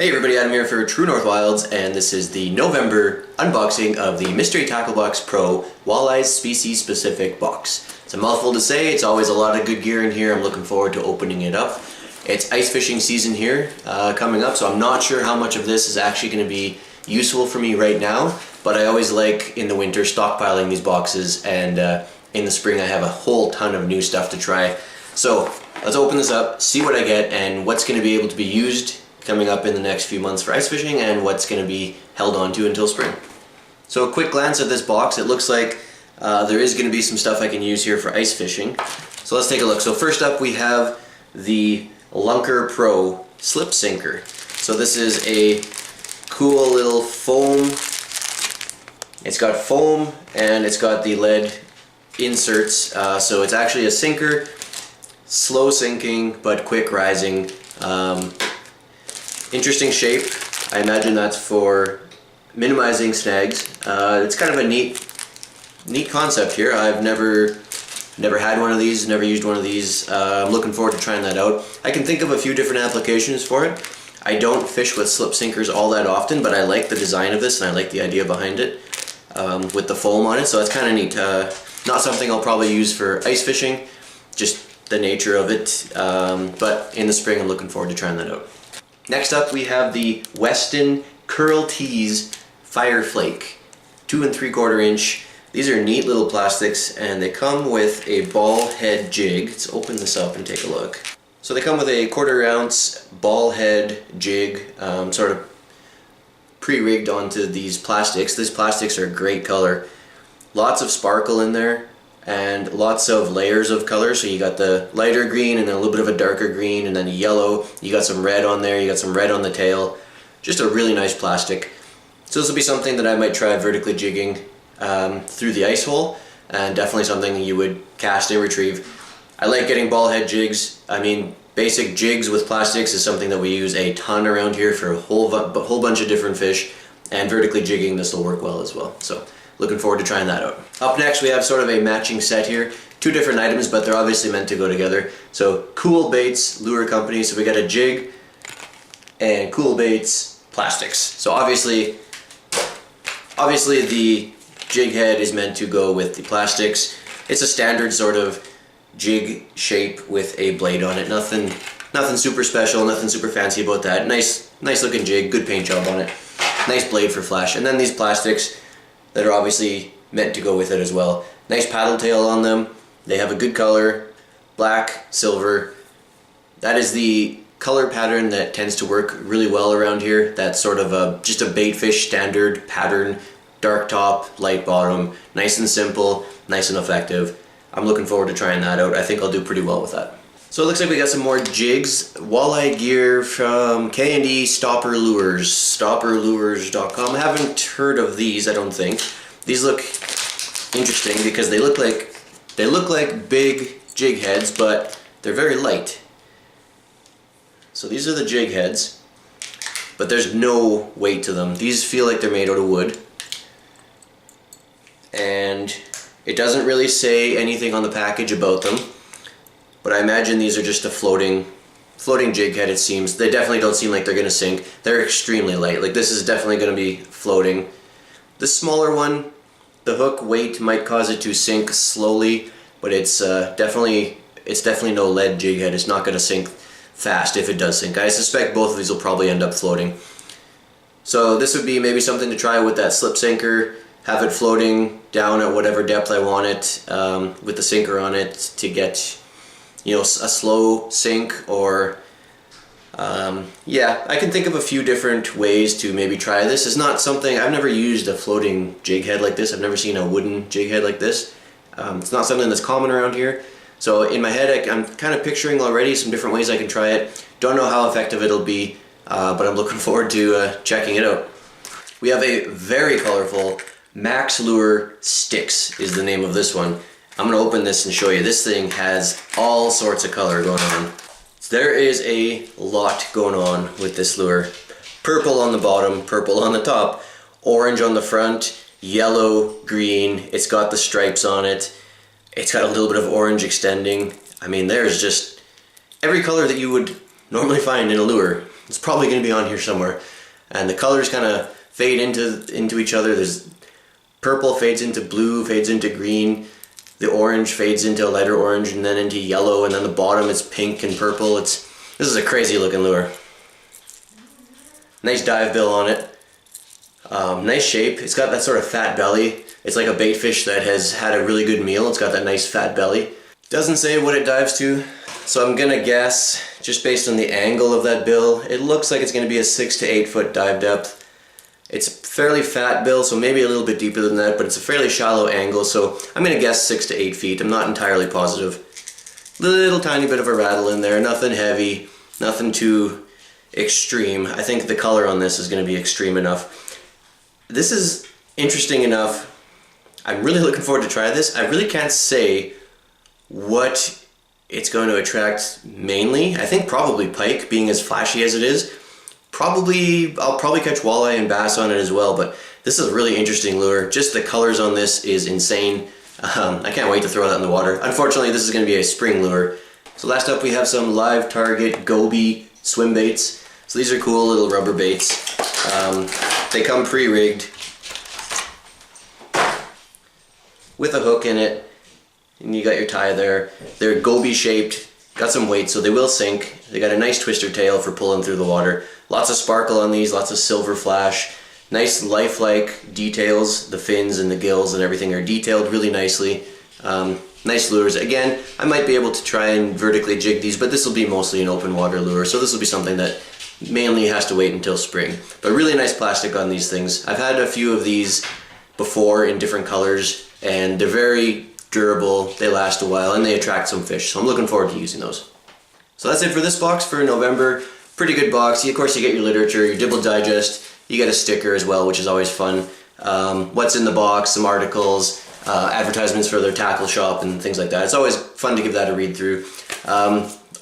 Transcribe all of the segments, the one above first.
Hey everybody, Adam here for True North Wilds, and this is the November unboxing of the Mystery Tackle Box Pro Walleye Species Specific Box. It's a mouthful to say, it's always a lot of good gear in here. I'm looking forward to opening it up. It's ice fishing season here coming up, so I'm not sure how much of this is actually going to be useful for me right now, but I always like in the winter stockpiling these boxes, and in the spring I have a whole ton of new stuff to try. So let's open this up, see what I get, and what's going to be able to be used coming up in the next few months for ice fishing, and what's going to be held on to until spring. So a quick glance at this box, it looks like there is going to be some stuff I can use here for ice fishing. So let's take a look. So first up we have the Lure Pro Slip Sinker. So this is a cool little foam. It's got foam and it's got the lead inserts. So it's actually a sinker, slow sinking but quick rising. Interesting shape. I imagine that's for minimizing snags. It's kind of a neat concept here. I've never had one of these, never used one of these. I'm looking forward to trying that out. I can think of a few different applications for it. I don't fish with slip sinkers all that often, but I like the design of this and I like the idea behind it with the foam on it, so it's kind of neat. Not something I'll probably use for ice fishing, just the nature of it, but in the spring I'm looking forward to trying that out. Next up we have the Weston Curl Tees Fire Flake, 2 3/4 inch. These are neat little plastics and they come with a ball head jig. Let's open this up and take a look. So they come with a 1/4 ounce ball head jig, sort of pre-rigged onto these plastics. These plastics are a great color. Lots of sparkle in there and lots of layers of color. So you got the lighter green and then a little bit of a darker green and then a yellow. You got some red on there, you got some red on the tail. Just a really nice plastic. So this will be something that I might try vertically jigging through the ice hole, and definitely something that you would cast and retrieve. I like getting ball head jigs. I mean, basic jigs with plastics is something that we use a ton around here for a whole bunch of different fish, and vertically jigging this will work well as well. So looking forward to trying that out. Up next we have sort of a matching set here. 2 different items, but they're obviously meant to go together. So Cool Baits Lure Company. So we got a jig and Cool Baits plastics. So obviously the jig head is meant to go with the plastics. It's a standard sort of jig shape with a blade on it. Nothing super special, nothing super fancy about that. Nice looking jig, good paint job on it. Nice blade for flash. And then these plastics that are obviously meant to go with it as well. Nice paddle tail on them. They have a good color, black, silver. That is the color pattern that tends to work really well around here. That's sort of just a bait fish standard pattern, dark top, light bottom, nice and simple, nice and effective. I'm looking forward to trying that out. I think I'll do pretty well with that. So it looks like we got some more jigs, walleye gear from K&E Stopper Lures, stopperlures.com. I haven't heard of these, I don't think. These look interesting because they look like big jig heads, but they're very light. So these are the jig heads, but there's no weight to them. These feel like they're made out of wood. And it doesn't really say anything on the package about them, but I imagine these are just a floating jig head, it seems. They definitely don't seem like they're going to sink. They're extremely light. Like, this is definitely going to be floating. The smaller one, the hook weight might cause it to sink slowly, but it's definitely no lead jig head. It's not going to sink fast if it does sink. I suspect both of these will probably end up floating. So this would be maybe something to try with that slip sinker. Have it floating down at whatever depth I want it with the sinker on it to get, you know, a slow sink, or yeah, I can think of a few different ways to maybe try this. It's not something, I've never used a floating jig head like this. I've never seen a wooden jig head like this. It's not something that's common around here. So in my head I'm kind of picturing already some different ways I can try it. Don't know how effective it'll be, but I'm looking forward to checking it out. We have a very colorful Max Lure Stix is the name of this one. I'm going to open this and show you. This thing has all sorts of color going on. So there is a lot going on with this lure. Purple on the bottom, purple on the top, orange on the front, yellow, green. It's got the stripes on it. It's got a little bit of orange extending. I mean, there's just every color that you would normally find in a lure. It's probably going to be on here somewhere. And the colors kind of fade into each other. There's purple fades into blue, fades into green. The orange fades into a lighter orange and then into yellow, and then the bottom is pink and purple. This is a crazy looking lure. Nice dive bill on it. Nice shape. It's got that sort of fat belly. It's like a bait fish that has had a really good meal. It's got that nice fat belly. Doesn't say what it dives to, so I'm gonna guess, just based on the angle of that bill, it looks like it's gonna be a 6 to 8 foot dive depth. It's a fairly fat bill, so maybe a little bit deeper than that, but it's a fairly shallow angle, so I'm gonna guess 6 to 8 feet. I'm not entirely positive. Little tiny bit of a rattle in there, nothing heavy, nothing too extreme. I think the color on this is gonna be extreme enough. This is interesting enough. I'm really looking forward to try this. I really can't say what it's going to attract mainly. I think probably pike, being as flashy as it is. I'll probably catch walleye and bass on it as well, but this is a really interesting lure. Just the colors on this is insane. I can't wait to throw that in the water. Unfortunately, this is going to be a spring lure. So last up we have some live target Goby swim baits. So these are cool little rubber baits. They come pre-rigged with a hook in it, and you got your tie there. They're Goby shaped, got some weight, so they will sink. They got a nice twister tail for pulling through the water. Lots of sparkle on these, lots of silver flash. Nice lifelike details. The fins and the gills and everything are detailed really nicely. Nice lures. Again, I might be able to try and vertically jig these, but this will be mostly an open water lure, so this will be something that mainly has to wait until spring. But really nice plastic on these things. I've had a few of these before in different colors, and they're very durable, they last a while, and they attract some fish, so I'm looking forward to using those. So that's it for this box for November. Pretty good box. Of course you get your literature, your Dibble Digest, you get a sticker as well, which is always fun. What's in the box, some articles, advertisements for their tackle shop and things like that. It's always fun to give that a read through.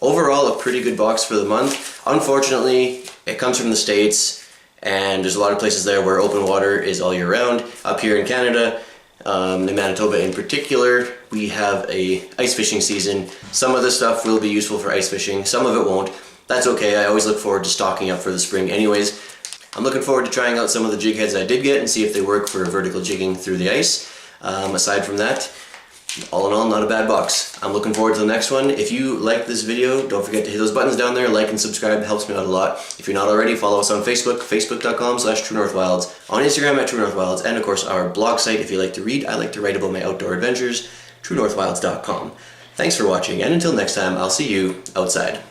Overall, a pretty good box for the month. Unfortunately, it comes from the States, and there's a lot of places there where open water is all year round. Up here in Canada, in Manitoba in particular, we have a ice fishing season. Some of the stuff will be useful for ice fishing, some of it won't. That's okay, I always look forward to stocking up for the spring anyways. I'm looking forward to trying out some of the jig heads I did get and see if they work for vertical jigging through the ice. Aside from that, all in all, not a bad box. I'm looking forward to the next one. If you liked this video, don't forget to hit those buttons down there, like and subscribe, helps me out a lot. If you're not already, follow us on Facebook, facebook.com/TrueNorthWilds, on Instagram @TrueNorthWilds, and of course our blog site if you like to read. I like to write about my outdoor adventures, TrueNorthWilds.com. Thanks for watching, and until next time, I'll see you outside.